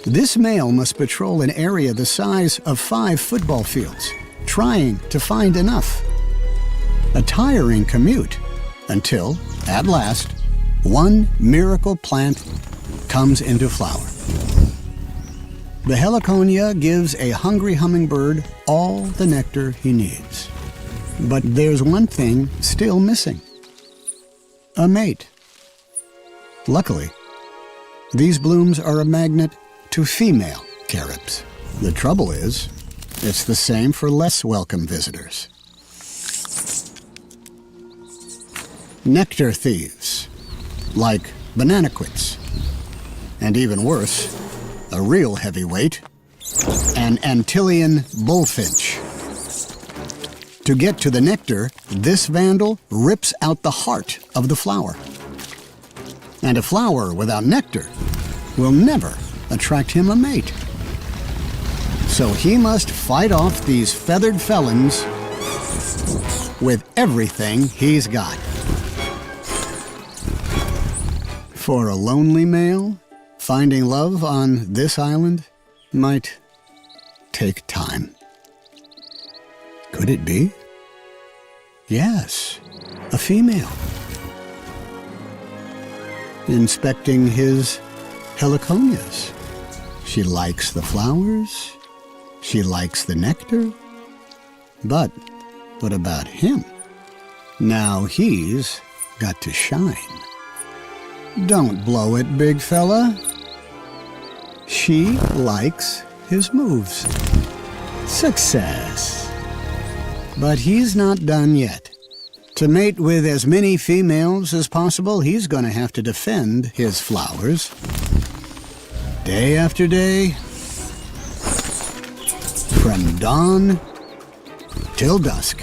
This male must patrol an area the size of 5 football fields, trying to find enough. A tiring commute until, at last, one miracle plant comes into flower. The heliconia gives a hungry hummingbird all the nectar he needs. But there's one thing still missing: a mate. Luckily, these blooms are a magnet to female carobs. The trouble is, it's the same for less welcome visitors. Nectar thieves, like bananaquits, and even worse, a real heavyweight, an Antillean bullfinch. To get to the nectar, this vandal rips out the heart of the flower. And a flower without nectar will never attract him a mate. So he must fight off these feathered felons with everything he's got. For a lonely male, finding love on this island might take time. Could it be? Yes, a female. Inspecting his heliconias. She likes the flowers. She likes the nectar. But what about him? Now he's got to shine. Don't blow it, big fella. She likes his moves. Success. But he's not done yet. To mate with as many females as possible, he's going to have to defend his flowers. Day after day, from dawn till dusk.